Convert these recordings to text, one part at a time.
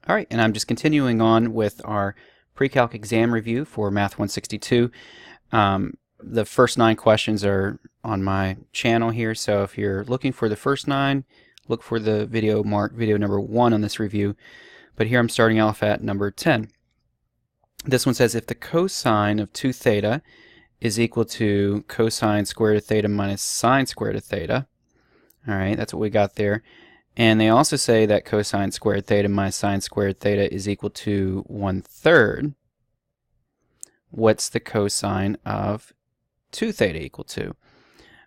Alright, and I'm just continuing on with our pre-calc exam review for Math 162. The first 9 questions are on my channel here, so if you're looking for the first 9, look for the video marked video number 1 on this review. But here I'm starting off at number 10. This one says if the cosine of 2 theta is equal to cosine squared of theta minus sine squared of theta. Alright, that's what we got there. And they also say that cosine squared theta minus sine squared theta is equal to 1/3. What's the cosine of 2 theta equal to?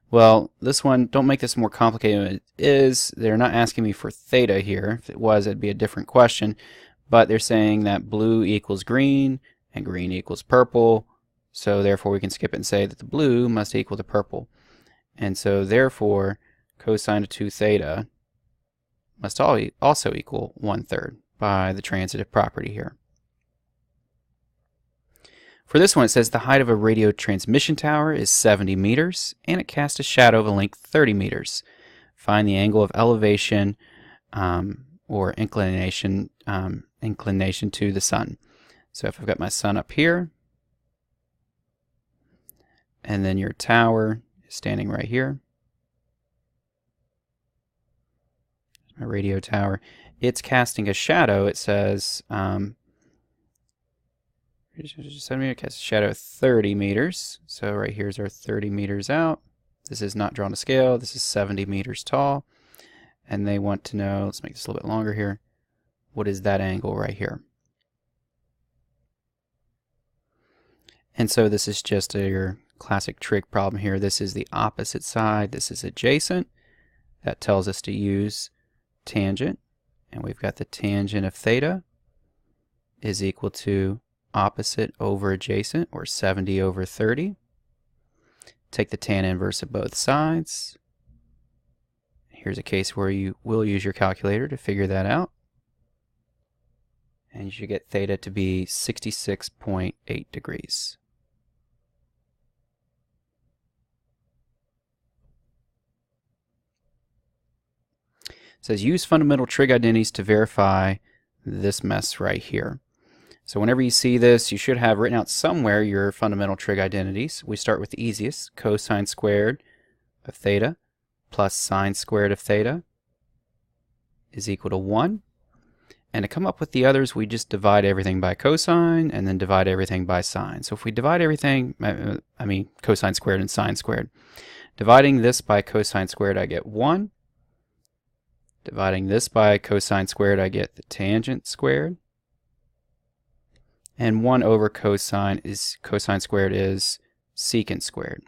Well, this one, don't make this more complicated than it is. They're not asking me for theta here. If it was, it'd be a different question. But they're saying that blue equals green and green equals purple. So therefore we can skip it and say that the blue must equal the purple. And so therefore cosine of 2 theta must also equal 1/3 by the transitive property here. For this one, it says the height of a radio transmission tower is 70 meters and it casts a shadow of a length 30 meters. Find the angle of elevation or inclination to the sun. So if I've got my sun up here and then your tower is standing right here, my radio tower, it's casting a shadow. It says casts a shadow of 30 meters. So right here's our 30 meters out. This is not drawn to scale. This is 70 meters tall. And they want to know, let's make this a little bit longer here, what is that angle right here? And so this is just your classic trig problem here. This is the opposite side. This is adjacent. That tells us to use tangent. And we've got the tangent of theta is equal to opposite over adjacent, or 70 over 30. Take the tan inverse of both sides. Here's a case where you will use your calculator to figure that out. And you should get theta to be 66.8 degrees. It says use fundamental trig identities to verify this mess right here. So whenever you see this, you should have written out somewhere your fundamental trig identities. We start with the easiest, cosine squared of theta plus sine squared of theta is equal to 1. And to come up with the others, we just divide everything by cosine and then divide everything by sine. So if we divide everything, cosine squared and sine squared. Dividing this by cosine squared, I get 1. Dividing this by cosine squared, I get the tangent squared. And 1 over cosine squared is secant squared.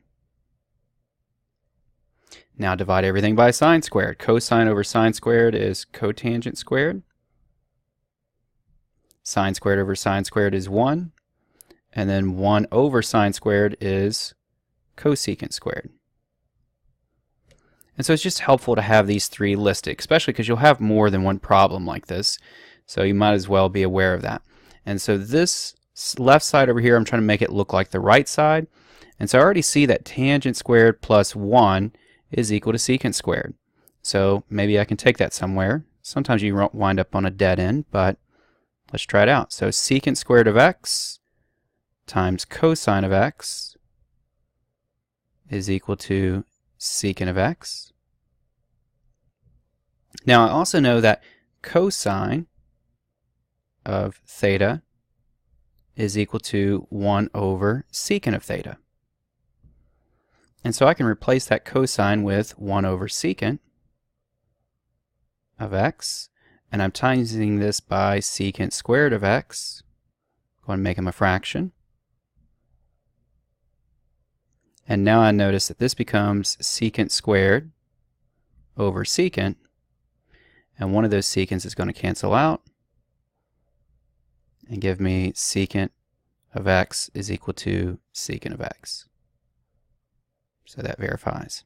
Now divide everything by sine squared. Cosine over sine squared is cotangent squared. Sine squared over sine squared is 1. And then 1 over sine squared is cosecant squared. And so it's just helpful to have these 3 listed, especially because you'll have more than one problem like this. So you might as well be aware of that. And so this left side over here, I'm trying to make it look like the right side. And so I already see that tangent squared plus 1 is equal to secant squared. So maybe I can take that somewhere. Sometimes you wind up on a dead end, but let's try it out. So secant squared of x times cosine of x is equal to secant of x. Now I also know that cosine of theta is equal to 1 over secant of theta. And so I can replace that cosine with 1 over secant of x, and I'm timesing this by secant squared of x. Go ahead and make them a fraction. And now I notice that this becomes secant squared over secant, and one of those secants is going to cancel out and give me secant of x is equal to secant of x. So that verifies.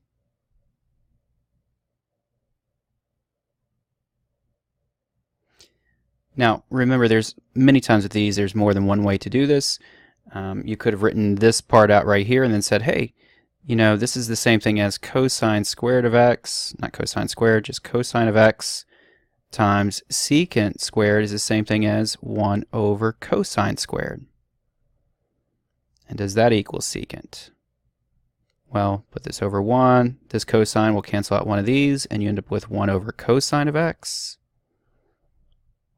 Now remember, there's many times with these, there's more than one way to do this. You could have written this part out right here and then said, hey, you know, this is the same thing as cosine squared of x, not cosine squared, just cosine of x times secant squared is the same thing as 1 over cosine squared. And does that equal secant? Well, put this over 1. This cosine will cancel out one of these, and you end up with 1 over cosine of x,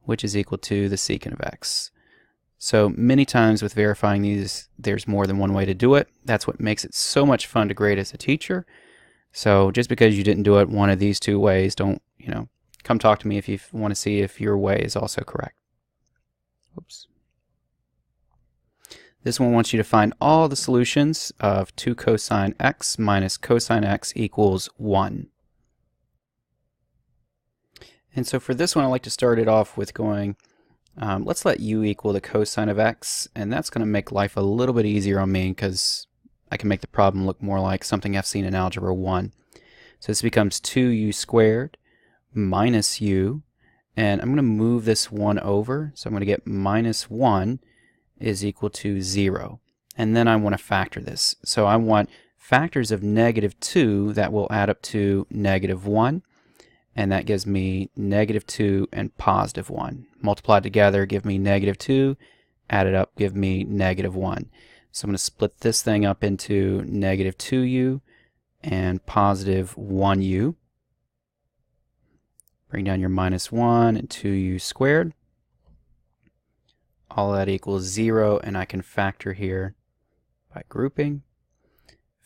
which is equal to the secant of x. So many times with verifying these, there's more than one way to do it. That's what makes it so much fun to grade as a teacher. So just because you didn't do it one of these two ways, don't, come talk to me if you want to see if your way is also correct. Oops. This one wants you to find all the solutions of 2 cosine x minus cosine x equals 1. And so for this one, I like to start it off with going, let's let u equal the cosine of x, and that's going to make life a little bit easier on me because I can make the problem look more like something I've seen in Algebra 1. So this becomes 2u squared minus u, and I'm going to move this 1 over, so I'm going to get minus 1 is equal to 0. And then I want to factor this. So I want factors of negative 2 that will add up to negative 1, and that gives me negative 2 and positive 1. Multiplied together give me negative 2, added up give me negative 1. So I'm going to split this thing up into negative 2u and positive 1u. Bring down your minus 1 and 2u squared. All that equals 0, and I can factor here by grouping.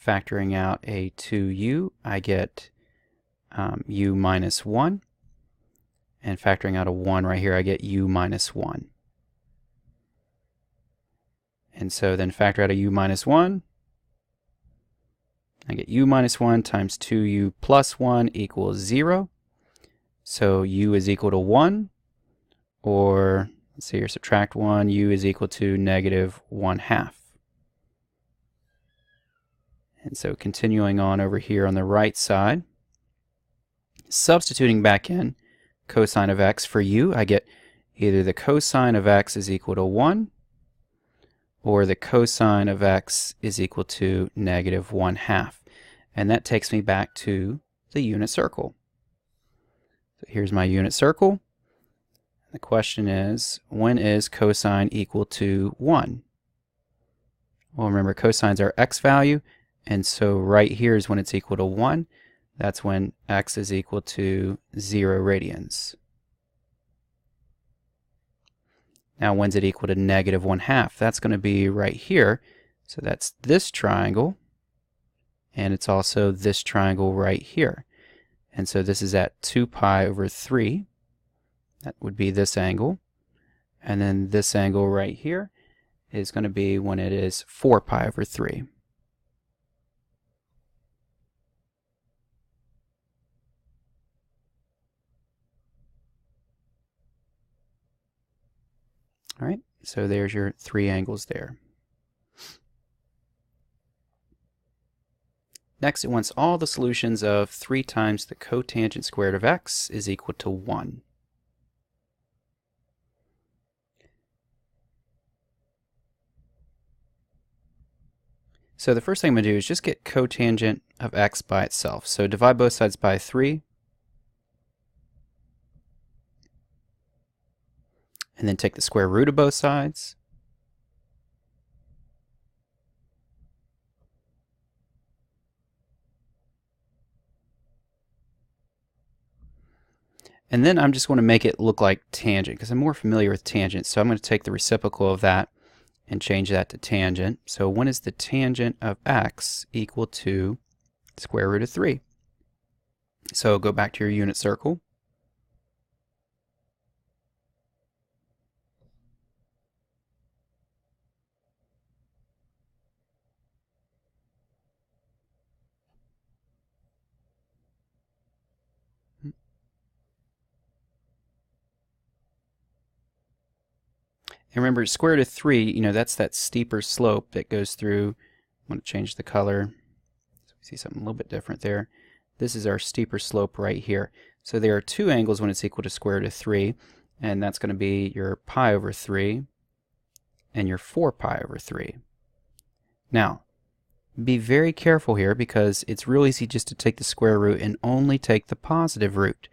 Factoring out a 2u, I get u minus 1. And factoring out a 1 right here, I get u minus 1. And so then factor out a u minus 1. I get u minus 1 times 2u plus 1 equals 0. So u is equal to 1, or let's see here, subtract 1, u is equal to negative 1/2. And so continuing on over here on the right side, substituting back in cosine of x for u, I get either the cosine of x is equal to 1, or the cosine of x is equal to negative 1/2. And that takes me back to the unit circle. So here's my unit circle. The question is, when is cosine equal to 1? Well, remember, cosines are x value, and so right here is when it's equal to 1. That's when x is equal to 0 radians. Now, when's it equal to negative 1/2? That's going to be right here. So that's this triangle, and it's also this triangle right here. And so this is at 2 pi over 3. That would be this angle. And then this angle right here is going to be when it is 4 pi over 3. All right, so there's your 3 angles there. Next, it wants all the solutions of 3 times the cotangent squared of x is equal to 1. So the first thing I'm going to do is just get cotangent of x by itself. So divide both sides by 3. And then take the square root of both sides. And then I'm just going to make it look like tangent because I'm more familiar with tangent. So I'm going to take the reciprocal of that and change that to tangent. So when is the tangent of x equal to square root of 3? So go back to your unit circle. And remember, square root of 3, that's that steeper slope that goes through. I'm going to change the color so we see something a little bit different there. This is our steeper slope right here. So there are 2 angles when it's equal to square root of 3, and that's going to be your pi over 3 and your 4 pi over 3. Now, be very careful here because it's real easy just to take the square root and only take the positive root.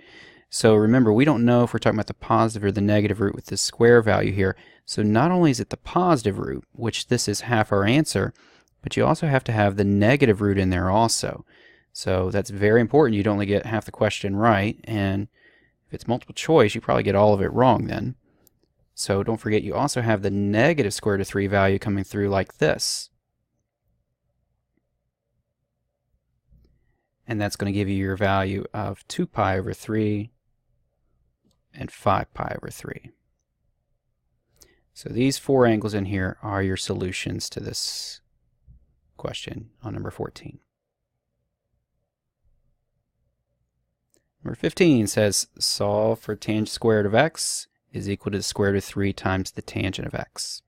So remember, we don't know if we're talking about the positive or the negative root with this square value here. So not only is it the positive root, which this is half our answer, but you also have to have the negative root in there also. So that's very important. You'd only get half the question right, and if it's multiple choice, you probably get all of it wrong then. So don't forget, you also have the negative square root of 3 value coming through like this. And that's going to give you your value of 2 pi over 3 and 5 pi over 3. So these 4 angles in here are your solutions to this question on number 14. Number 15 says solve for tangent square root of x is equal to the square root of 3 times the tangent of x.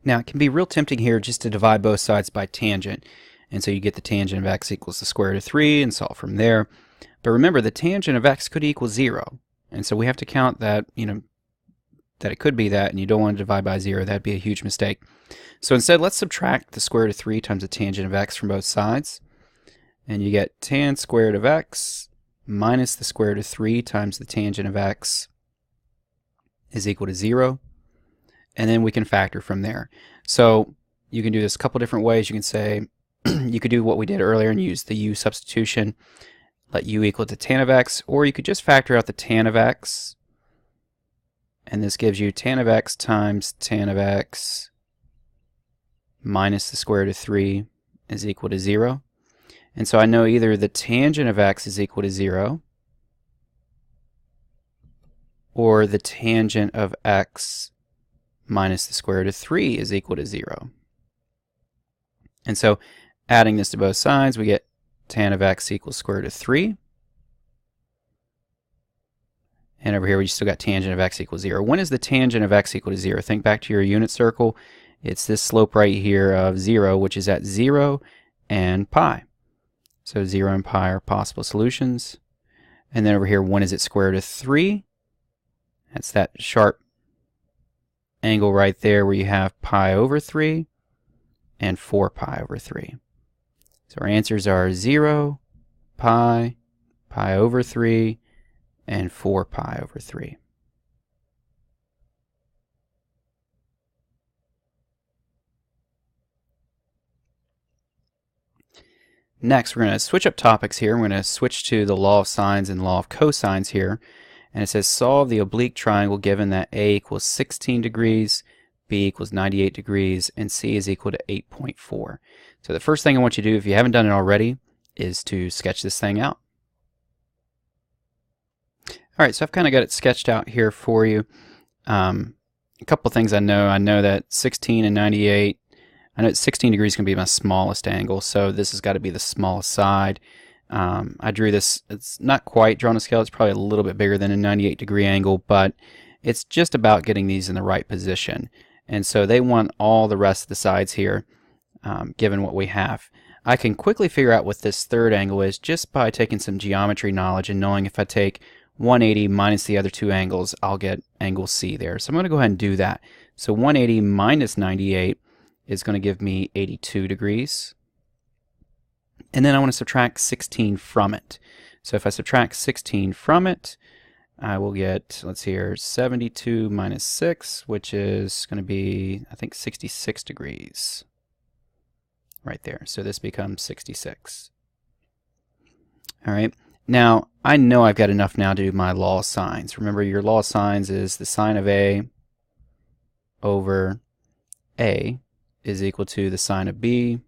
Now it can be real tempting here just to divide both sides by tangent, and so you get the tangent of x equals the square root of 3 and solve from there. But remember, the tangent of x could equal 0, and so we have to count that, that it could be that, and you don't want to divide by 0. That'd be a huge mistake. So instead, let's subtract the square root of 3 times the tangent of x from both sides, and you get tan square root of x minus the square root of 3 times the tangent of x is equal to 0. And then we can factor from there. So you can do this a couple different ways. You can say, you could do what we did earlier and use the u substitution, let u equal to tan of x, or you could just factor out the tan of x, and this gives you tan of x times tan of x minus the square root of 3 is equal to 0. And so I know either the tangent of x is equal to 0, or the tangent of x minus the square root of 3 is equal to 0. And so adding this to both sides, we get tan of x equals square root of 3. And over here we still got tangent of x equals 0. When is the tangent of x equal to 0? Think back to your unit circle. It's this slope right here of 0, which is at 0 and pi. So 0 and pi are possible solutions. And then over here, when is it square root of 3? That's that sharp angle right there where you have pi over 3 and 4 pi over 3. So our answers are 0, pi, pi over 3, and 4 pi over 3. Next, we're going to switch up topics here. We're going to switch to the law of sines and law of cosines here. And it says solve the oblique triangle given that A equals 16 degrees, B equals 98 degrees, and C is equal to 8.4. So the first thing I want you to do, if you haven't done it already, is to sketch this thing out. All right, so I've kind of got it sketched out here for you. A couple things I know. I know that 16 and 98, I know 16 degrees is going to be my smallest angle, so this has got to be the smallest side. I drew this, it's not quite drawn to scale, it's probably a little bit bigger than a 98 degree angle, but it's just about getting these in the right position. And so they want all the rest of the sides here, given what we have. I can quickly figure out what this third angle is just by taking some geometry knowledge and knowing if I take 180 minus the other two angles, I'll get angle C there. So I'm going to go ahead and do that. So 180 minus 98 is going to give me 82 degrees. And then I want to subtract 16 from it. So if I subtract 16 from it, I will get, let's see here, 72 minus 6, which is going to be, I think, 66 degrees. Right there. So this becomes 66. All right. Now, I know I've got enough now to do my law of sines. Remember, your law of sines is the sine of A over A is equal to the sine of B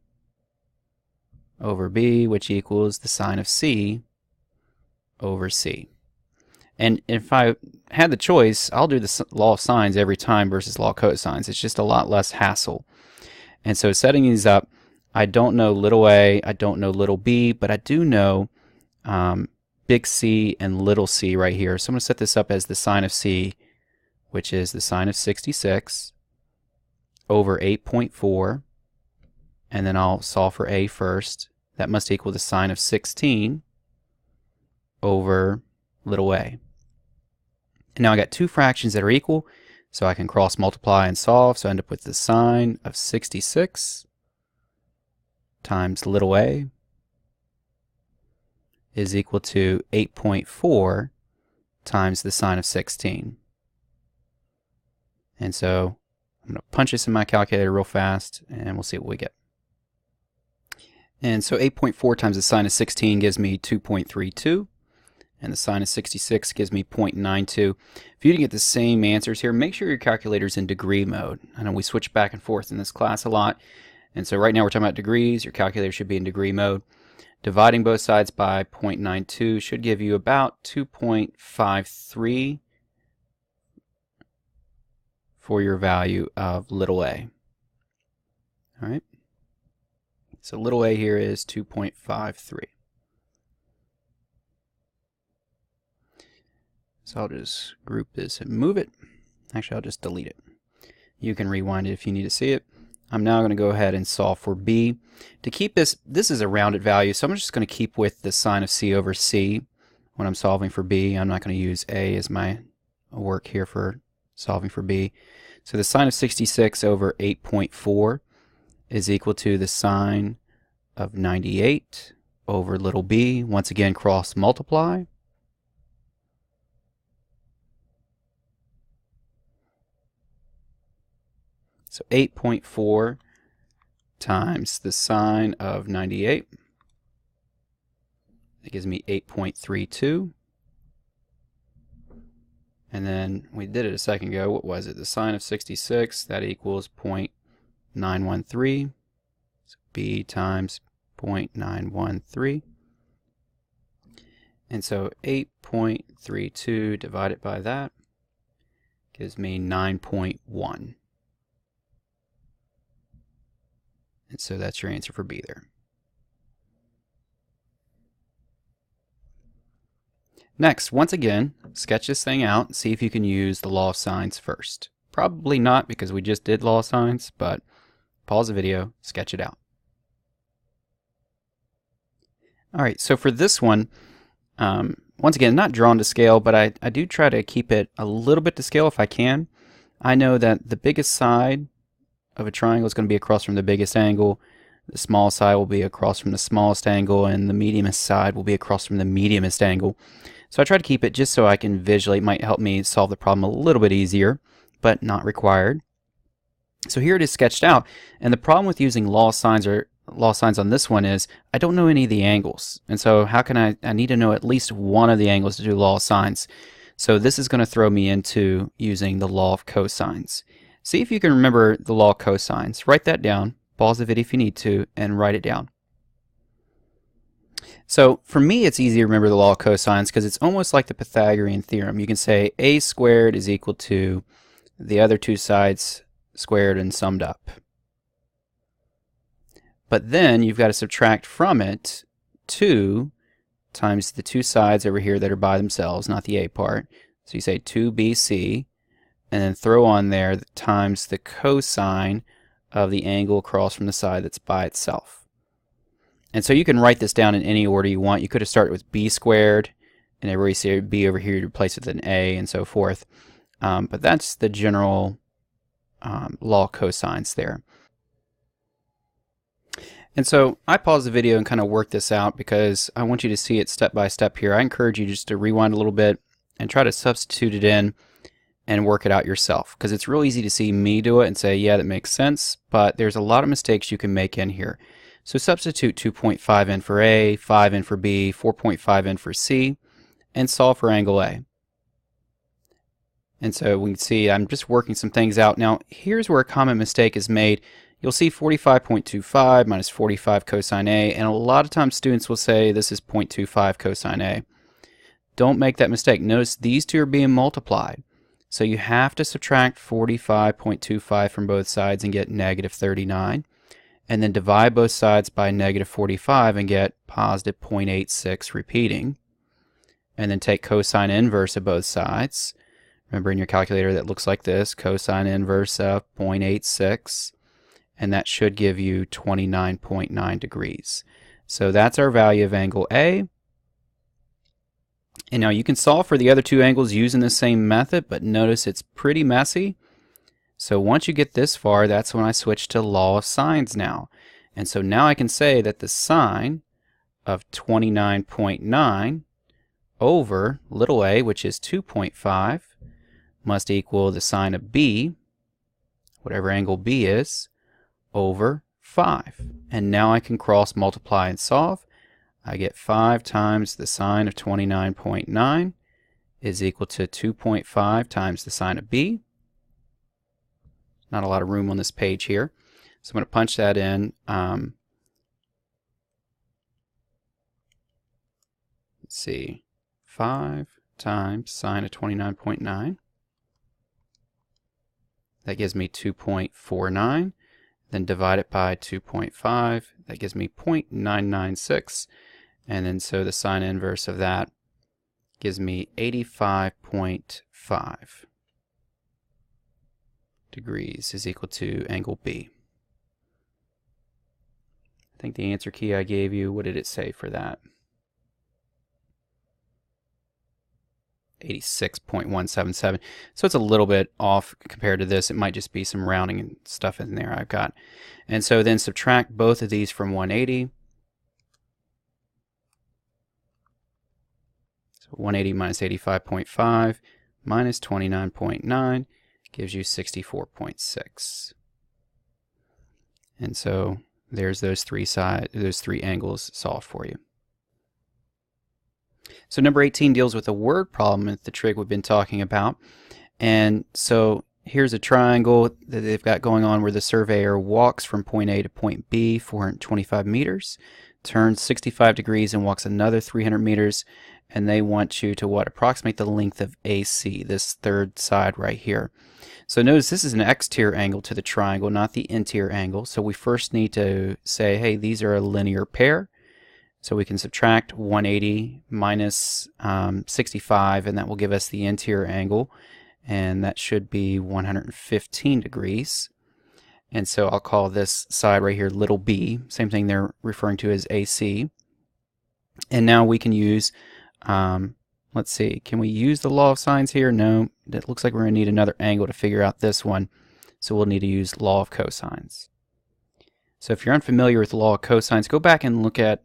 over B, which equals the sine of C over C. And if I had the choice, I'll do the law of sines every time versus law of cosines. It's just a lot less hassle. And so setting these up, I don't know little a, I don't know little b, but I do know big C and little c right here. So I'm going to set this up as the sine of C, which is the sine of 66 over 8.4. And then I'll solve for a first. That must equal the sine of 16 over little a. And now I got two fractions that are equal, so I can cross multiply and solve. So I end up with the sine of 66 times little a is equal to 8.4 times the sine of 16. And so I'm going to punch this in my calculator real fast, and we'll see what we get. And so 8.4 times the sine of 16 gives me 2.32, and the sine of 66 gives me 0.92. If you didn't get the same answers here, make sure your calculator's in degree mode. I know we switch back and forth in this class a lot, and so right now we're talking about degrees. Your calculator should be in degree mode. Dividing both sides by 0.92 should give you about 2.53 for your value of little a. All right. So little a here is 2.53. So I'll just group this and move it. Actually, I'll just delete it. You can rewind it if you need to see it. I'm now going to go ahead and solve for b. To keep this is a rounded value, so I'm just going to keep with the sine of c over c when I'm solving for b. I'm not going to use a as my work here for solving for b. So the sine of 66 over 8.4 is equal to the sine of 98 over little b. Once again, cross multiply. So 8.4 times the sine of 98. That gives me 8.32. And then we did it a second ago. What was it? The sine of 66, that equals 0.913. So b times 0.913. And so 8.32 divided by that gives me 9.1. And so that's your answer for B there. Next, once again, sketch this thing out and see if you can use the law of sines first. Probably not because we just did law of sines, but pause the video, sketch it out. Alright, so for this one, once again, not drawn to scale, but I do try to keep it a little bit to scale if I can. I know that the biggest side of a triangle is going to be across from the biggest angle, the small side will be across from the smallest angle, and the mediumest side will be across from the mediumest angle. So I try to keep it just so I can visually, it might help me solve the problem a little bit easier, but not required. So here it is sketched out, and the problem with using law signs on this one is I don't know any of the angles, and so how can I need to know at least one of the angles to do law of sines. So this is going to throw me into using the law of cosines. See if you can remember the law of cosines. Write that down, pause the video if you need to, and write it down. So for me, it's easy to remember the law of cosines because it's almost like the Pythagorean theorem. You can say a squared is equal to the other two sides squared and summed up. But then you've got to subtract from it 2 times the two sides over here that are by themselves, not the a part. So you say 2bc, and then throw on there times the cosine of the angle across from the side that's by itself. And so you can write this down in any order you want. You could have started with b squared, and everybody see b over here, you replace it with an a, and so forth. But that's the general law of cosines there. And so I pause the video and kind of work this out because I want you to see it step by step here. I encourage you just to rewind a little bit and try to substitute it in and work it out yourself, because it's real easy to see me do it and say, yeah, that makes sense, but there's a lot of mistakes you can make in here. So substitute 2.5 in for A, 5 in for B, 4.5 in for C, and solve for angle A. And so we can see I'm just working some things out. Now here's where a common mistake is made. You'll see 45.25 minus 45 cosine A, and a lot of times students will say this is 0.25 cosine A. Don't make that mistake. Notice these two are being multiplied. So you have to subtract 45.25 from both sides and get negative 39. And then divide both sides by negative 45 and get positive 0.86 repeating. And then take cosine inverse of both sides. Remember in your calculator that looks like this, cosine inverse of 0.86. And that should give you 29.9 degrees. So that's our value of angle A. And now you can solve for the other two angles using the same method, but notice it's pretty messy. So once you get this far, that's when I switch to law of sines now. And so now I can say that the sine of 29.9 over little a, which is 2.5, must equal the sine of b, whatever angle b is, over 5. And now I can cross multiply and solve. I get 5 times the sine of 29.9 is equal to 2.5 times the sine of b. Not a lot of room on this page here. So I'm going to punch that in. Let's see. 5 times sine of 29.9. That gives me 2.49. Then divide it by 2.5. That gives me 0.996. And then so the sine inverse of that gives me 85.5 degrees is equal to angle B. I think the answer key I gave you, what did it say for that? 86.177. So it's a little bit off compared to this. It might just be some rounding and stuff in there I've got. And so then subtract both of these from 180. So 180 minus 85.5 minus 29.9 gives you 64.6. And so there's those three angles solved for you. So number 18 deals with a word problem with the trig we've been talking about. And so here's a triangle that they've got going on where the surveyor walks from point A to point B 425 meters, turns 65 degrees and walks another 300 meters, and they want you to approximate the length of AC, this third side right here. So notice this is an exterior angle to the triangle, not the interior angle. So we first need to say, hey, these are a linear pair. So we can subtract 180 minus 65, and that will give us the interior angle, and that should be 115 degrees. And so I'll call this side right here little b, same thing they're referring to as AC. And now we can use, let's see, can we use the law of sines here? No, it looks like we're going to need another angle to figure out this one, so we'll need to use law of cosines. So if you're unfamiliar with law of cosines, go back and look at,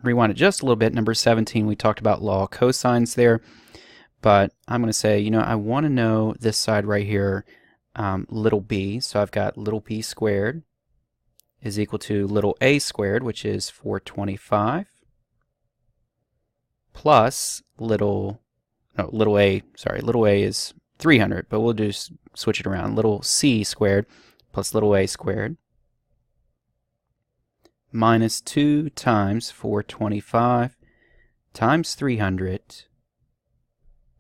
rewind it just a little bit. Number 17, we talked about law of cosines there. But I'm going to say, you know, I want to know this side right here, little b. So I've got little b squared is equal to little a squared, which is 425, plus little a is 300, but we'll just switch it around. Little c squared plus little a squared minus 2 times 425 times 300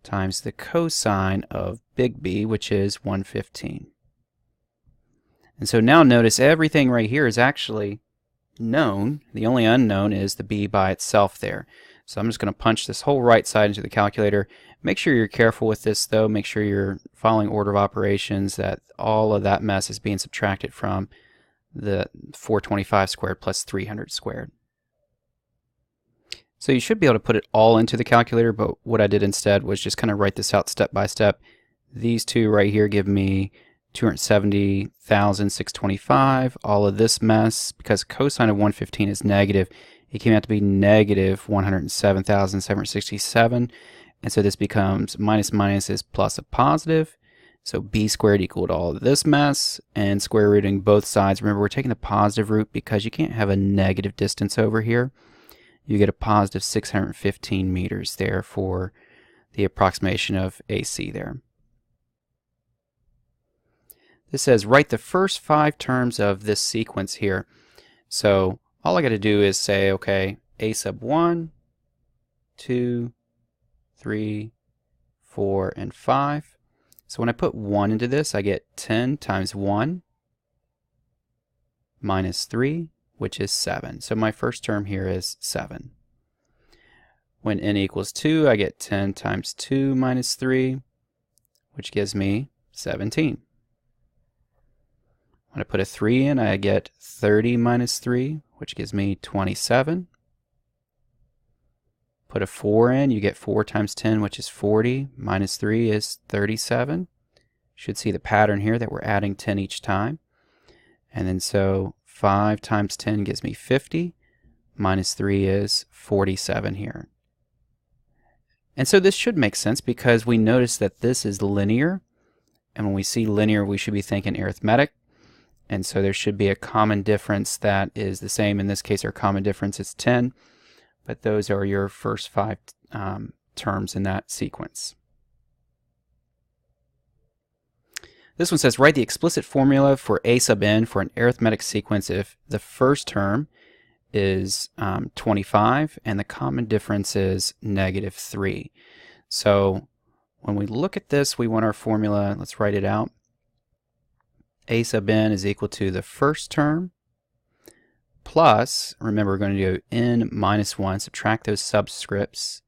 times the cosine of big B, which is 115. And so now notice everything right here is actually known. The only unknown is the B by itself there. So I'm just going to punch this whole right side into the calculator. Make sure you're careful with this though. Make sure you're following order of operations, that all of that mess is being subtracted from the 425 squared plus 300 squared. So you should be able to put it all into the calculator, but what I did instead was just kind of write this out step by step. These two right here give me 270,625. All of this mess, because cosine of 115 is negative, it came out to be negative 107,767. And so this becomes minus minus is plus a positive. So b squared equaled all of this mess, and square rooting both sides. Remember, we're taking the positive root because you can't have a negative distance over here. You get a positive 615 meters there for the approximation of AC there. This says write the first 5 terms of this sequence here. So all I got to do is say, okay, a sub 1, 2, 3, 4, and 5. So when I put 1 into this, I get 10 times 1 minus 3, which is 7. So my first term here is 7. When n equals 2, I get 10 times 2 minus 3, which gives me 17. When I put a 3 in, I get 30 minus 3, which gives me 27. Put a 4 in, you get 4 times 10, which is 40, minus 3 is 37. Should see the pattern here that we're adding 10 each time. And then so 5 times 10 gives me 50, minus 3 is 47 here. And so this should make sense because we notice that this is linear, and when we see linear we should be thinking arithmetic, and so there should be a common difference that is the same. In this case our common difference is 10, but those are your first 5 terms in that sequence. This one says write the explicit formula for a sub n for an arithmetic sequence if the first term is 25 and the common difference is -3. So when we look at this, we want our formula. Let's write it out. A sub n is equal to the first term plus, remember we're going to do n minus 1, subtract those subscripts,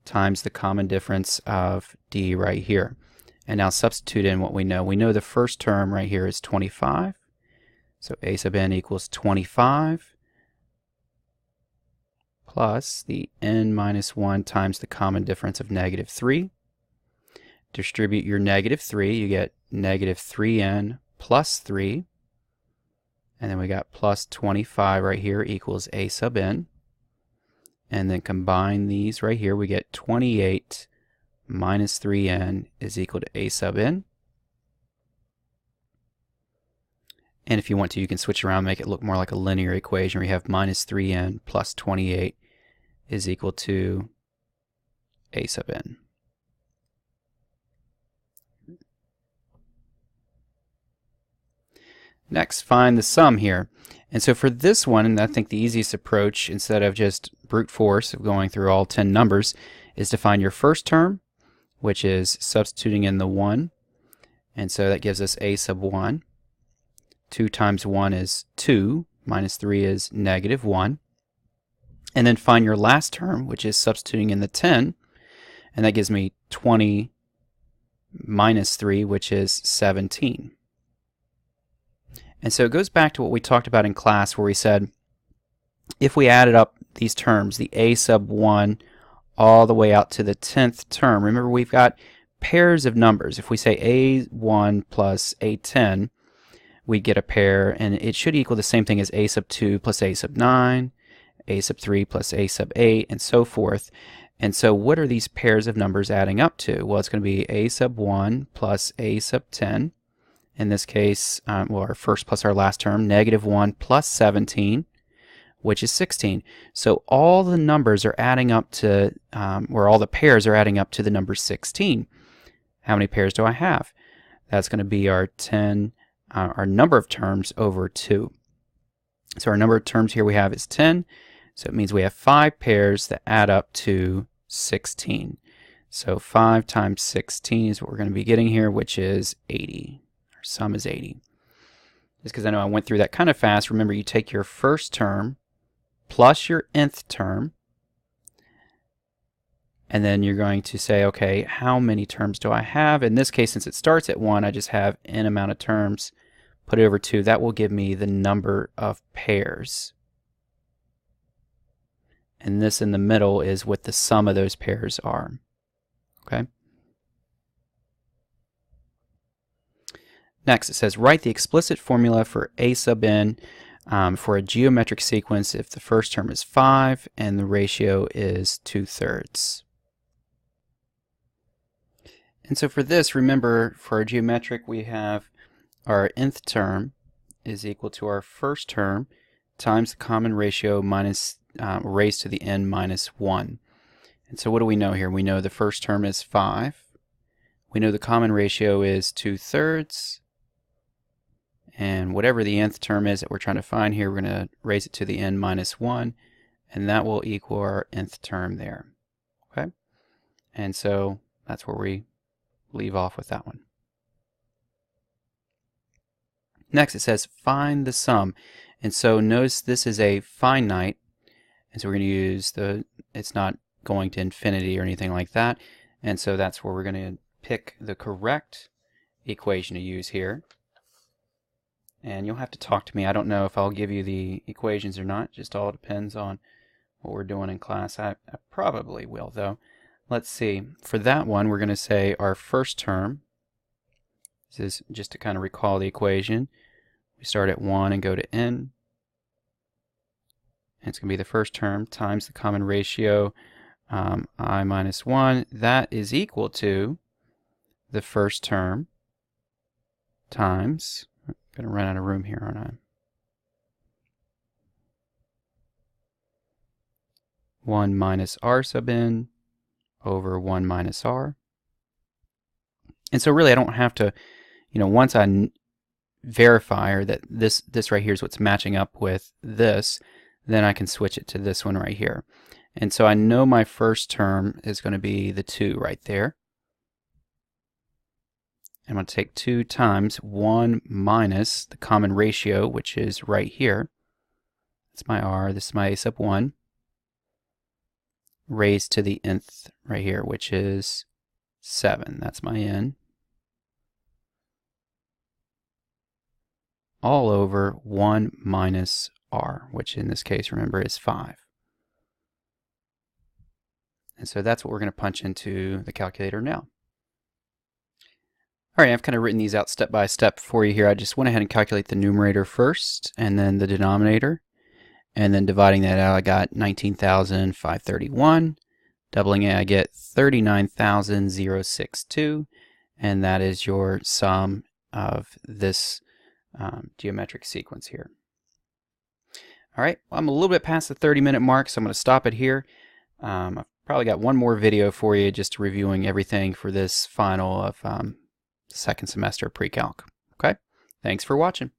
times the common difference of d right here. And now substitute in what we know. We know the first term right here is 25. So a sub n equals 25 plus the n minus 1 times the common difference of -3. Distribute your -3, you get -3n plus 3. And then we got plus 25 right here equals a sub n. And then combine these right here, we get 28 minus 3n is equal to a sub n. And if you want to, you can switch around, make it look more like a linear equation where you have minus 3n plus 28 is equal to a sub n. Next, find the sum here. And so for this one, I think the easiest approach, instead of just brute force of going through all 10 numbers, is to find your first term, which is substituting in the 1. And so that gives us a sub 1. 2 times 1 is 2, minus 3 is -1. And then find your last term, which is substituting in the 10, and that gives me 20 minus 3, which is 17. And so it goes back to what we talked about in class where we said if we added up these terms, the a sub 1 all the way out to the 10th term, remember we've got pairs of numbers. If we say a1 plus a10, we get a pair, and it should equal the same thing as a sub 2 plus a sub 9, a sub 3 plus a sub 8, and so forth. And so what are these pairs of numbers adding up to? Well, it's going to be a sub 1 plus a sub 10. In this case, well, our first plus our last term, -1 plus 17, which is 16. So all the numbers are adding up to, or all the pairs are adding up to the number 16. How many pairs do I have? That's going to be our 10, our number of terms over 2. So our number of terms here we have is 10. So it means we have 5 pairs that add up to 16. So 5 times 16 is what we're going to be getting here, which is 80. Our sum is 80. Just because I know I went through that kind of fast, remember you take your first term plus your nth term, and then you're going to say, okay, how many terms do I have? In this case, since it starts at 1, I just have n amount of terms. Put it over 2. That will give me the number of pairs. And this in the middle is what the sum of those pairs are. Okay. Next, it says write the explicit formula for a sub n for a geometric sequence if the first term is 5 and the ratio is 2/3. And so for this, remember, for our geometric, we have our nth term is equal to our first term times the common ratio minus raised to the n minus 1. And so what do we know here? We know the first term is 5. We know the common ratio is 2/3. And whatever the nth term is that we're trying to find here, we're going to raise it to the n minus 1. And that will equal our nth term there. Okay? And so that's where we leave off with that one. Next it says find the sum. And so notice this is a finite. And so we're going to use it's not going to infinity or anything like that. And so that's where we're going to pick the correct equation to use here. And you'll have to talk to me. I don't know if I'll give you the equations or not. It just all depends on what we're doing in class. I probably will, though. Let's see. For that one, we're going to say our first term. This is just to kind of recall the equation. We start at 1 and go to n. and it's going to be the first term times the common ratio I minus 1. That is equal to the first term times, I'm going to run out of room here, aren't I? 1 minus r sub n over 1 minus r. And so really I don't have to, once I verify or that this right here is what's matching up with this, then I can switch it to this one right here. And so I know my first term is going to be the 2 right there. I'm going to take 2 times 1 minus the common ratio, which is right here. That's my r, this is my a sub 1, raised to the nth right here, which is 7. That's my n. All over 1 minus r, which in this case, remember, is 5. And so that's what we're going to punch into the calculator now. All right, I've kind of written these out step by step for you here. I just went ahead and calculate the numerator first, and then the denominator. And then dividing that out, I got 19,531. Doubling it, I get 39,062. And that is your sum of this geometric sequence here. All right, well, I'm a little bit past the 30-minute mark, so I'm going to stop it here. I've probably got one more video for you, just reviewing everything for this final of second semester pre-calc. Okay, thanks for watching.